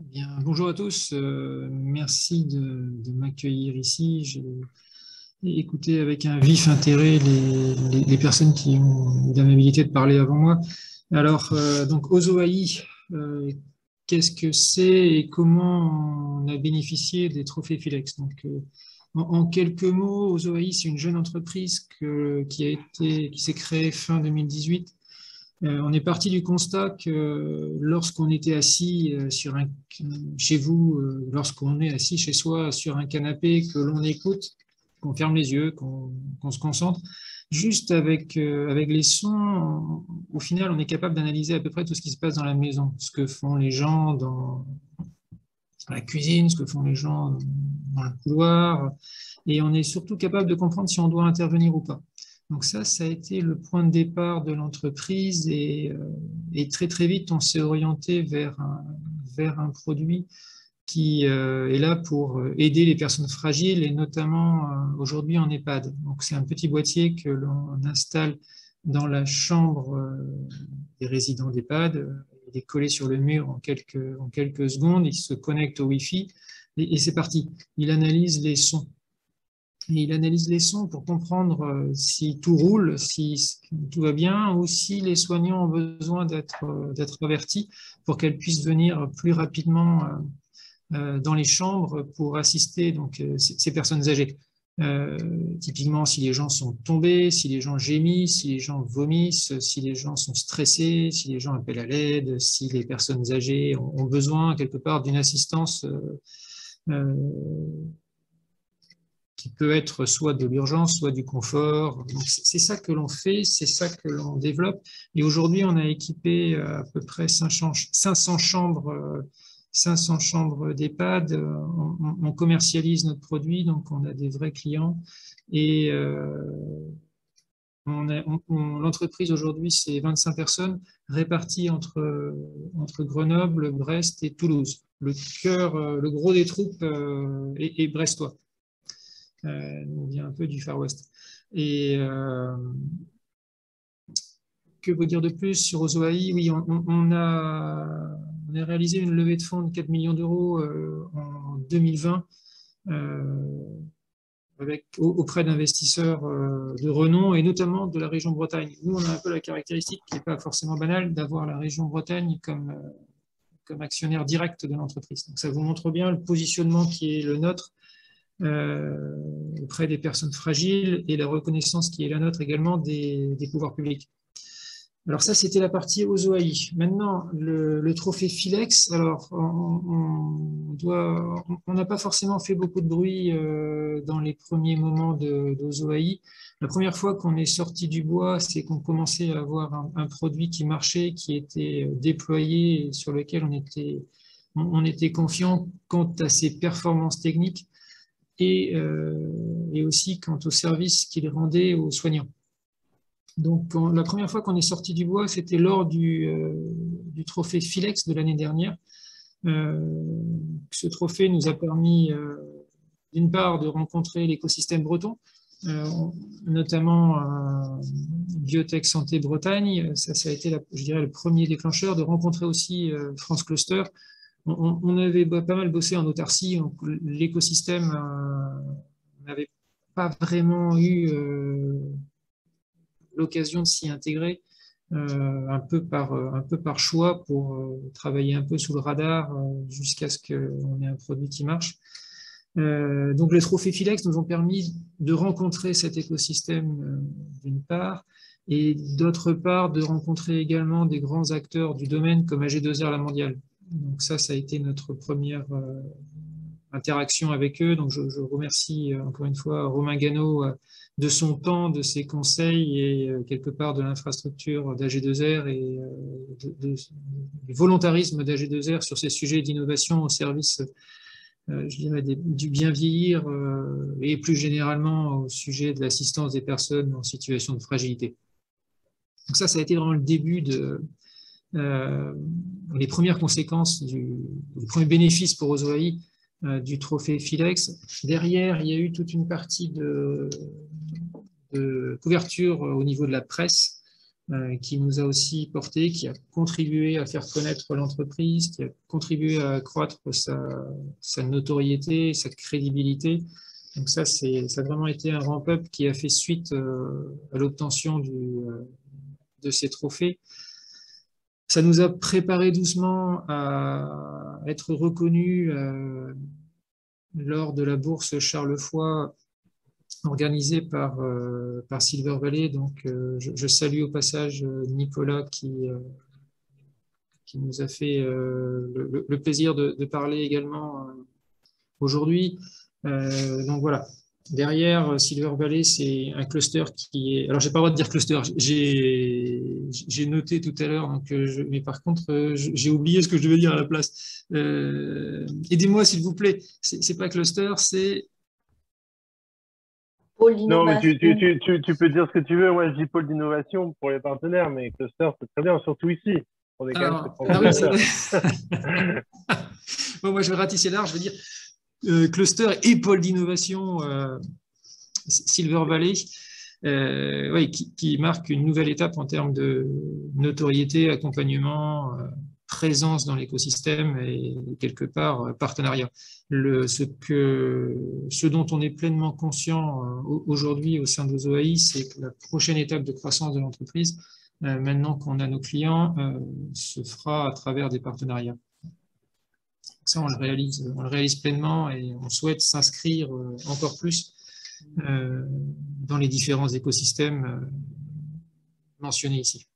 Bien, bonjour à tous, merci de m'accueillir ici. J'ai écouté avec un vif intérêt les personnes qui ont eu l'amabilité de parler avant moi. Alors, donc Ozoaï, qu'est-ce que c'est et comment on a bénéficié des trophées Philex? Donc, en quelques mots, Ozoaï, c'est une jeune entreprise qui s'est créée fin 2018. On est parti du constat que lorsqu'on était assis chez vous, lorsqu'on est assis chez soi sur un canapé, que l'on écoute, qu'on ferme les yeux, qu'on se concentre, juste avec les sons, au final, on est capable d'analyser à peu près tout ce qui se passe dans la maison, ce que font les gens dans la cuisine, ce que font les gens dans le couloir, et on est surtout capable de comprendre si on doit intervenir ou pas. Donc ça a été le point de départ de l'entreprise et très très vite, on s'est orienté vers un produit qui est là pour aider les personnes fragiles et notamment aujourd'hui en EHPAD. Donc c'est un petit boîtier que l'on installe dans la chambre des résidents d'EHPAD. Il est collé sur le mur en quelques secondes, il se connecte au Wi-Fi et c'est parti. Il analyse les sons. Et il analyse les sons pour comprendre si tout roule, si tout va bien, ou si les soignants ont besoin d'être avertis pour qu'elles puissent venir plus rapidement dans les chambres pour assister donc, ces personnes âgées. Typiquement, si les gens sont tombés, si les gens gémissent, si les gens vomissent, si les gens sont stressés, si les gens appellent à l'aide, si les personnes âgées ont besoin quelque part d'une assistance euh, qui peut être soit de l'urgence, soit du confort. C'est ça que l'on fait, c'est ça que l'on développe. Et aujourd'hui, on a équipé à peu près 500 chambres, 500 chambres d'EHPAD. On commercialise notre produit, donc on a des vrais clients. Et l'entreprise aujourd'hui, c'est 25 personnes réparties entre Grenoble, Brest et Toulouse. Le cœur, le gros des troupes est brestois. On vient un peu du Far West. Et que vous dire de plus sur Ozoaï? Oui, on a réalisé une levée de fonds de 4 millions d'euros en 2020 auprès d'investisseurs de renom et notamment de la région Bretagne. Nous, on a un peu la caractéristique qui n'est pas forcément banale d'avoir la région Bretagne comme actionnaire direct de l'entreprise. Donc ça vous montre bien le positionnement qui est le nôtre auprès des personnes fragiles et la reconnaissance qui est la nôtre également des pouvoirs publics. Alors ça, c'était la partie Ozoaï. Maintenant, le trophée Philex, alors on n'a pas forcément fait beaucoup de bruit dans les premiers moments d'Ozoaï. La première fois qu'on est sorti du bois, c'est qu'on commençait à avoir un produit qui marchait, qui était déployé, et sur lequel on était confiant quant à ses performances techniques et aussi quant au service qu'il rendait aux soignants. Donc, la première fois qu'on est sorti du bois, c'était lors du trophée Philex de l'année dernière. Ce trophée nous a permis, d'une part, de rencontrer l'écosystème breton, notamment Biotech Santé Bretagne. Ça a été, je dirais, le premier déclencheur, de rencontrer aussi France Cluster. On avait pas mal bossé en autarcie, l'écosystème n'avait pas vraiment eu l'occasion de s'y intégrer un peu par choix pour travailler un peu sous le radar jusqu'à ce qu'on ait un produit qui marche. Donc les trophées Philex nous ont permis de rencontrer cet écosystème d'une part, et d'autre part de rencontrer également des grands acteurs du domaine comme AG2R La Mondiale. Donc ça a été notre première interaction avec eux. Donc je remercie encore une fois Romain Gano de son temps, de ses conseils et quelque part de l'infrastructure d'AG2R et du volontarisme d'AG2R sur ces sujets d'innovation au service, je dirais, du bien vieillir et plus généralement au sujet de l'assistance des personnes en situation de fragilité. Donc ça a été vraiment le début les premières conséquences du premier bénéfice pour Ozoaï du trophée Philex. Derrière, il y a eu toute une partie de couverture au niveau de la presse qui nous a aussi porté, qui a contribué à faire connaître l'entreprise, qui a contribué à accroître sa notoriété, sa crédibilité. Donc ça a vraiment été un ramp-up qui a fait suite à l'obtention de ces trophées. Ça nous a préparé doucement à être reconnus lors de la bourse Charles Foy organisée par Silver Valley. Donc, je salue au passage Nicolas qui nous a fait le plaisir de parler également aujourd'hui. Donc voilà. Derrière Silver Valley, c'est un cluster qui est. Alors, j'ai pas le droit de dire cluster. J'ai noté tout à l'heure, donc mais par contre, j'ai oublié ce que je devais dire à la place. Aidez-moi, s'il vous plaît. C'est pas cluster, c'est. Pôle Non, mais d'innovation. tu peux dire ce que tu veux. Moi, je dis pôle d'innovation pour les partenaires, mais cluster, c'est très bien, surtout ici. On est quand même Ah oui, c'est vrai. Bon, moi, je vais ratisser large. Je vais dire cluster et pôle d'innovation Silver Valley, oui, qui marque une nouvelle étape en termes de notoriété, accompagnement, présence dans l'écosystème et quelque part partenariat. Ce dont on est pleinement conscient aujourd'hui au sein d'Ozoaï, c'est que la prochaine étape de croissance de l'entreprise, maintenant qu'on a nos clients, se fera à travers des partenariats. Ça, on le réalise pleinement et on souhaite s'inscrire encore plus dans les différents écosystèmes mentionnés ici.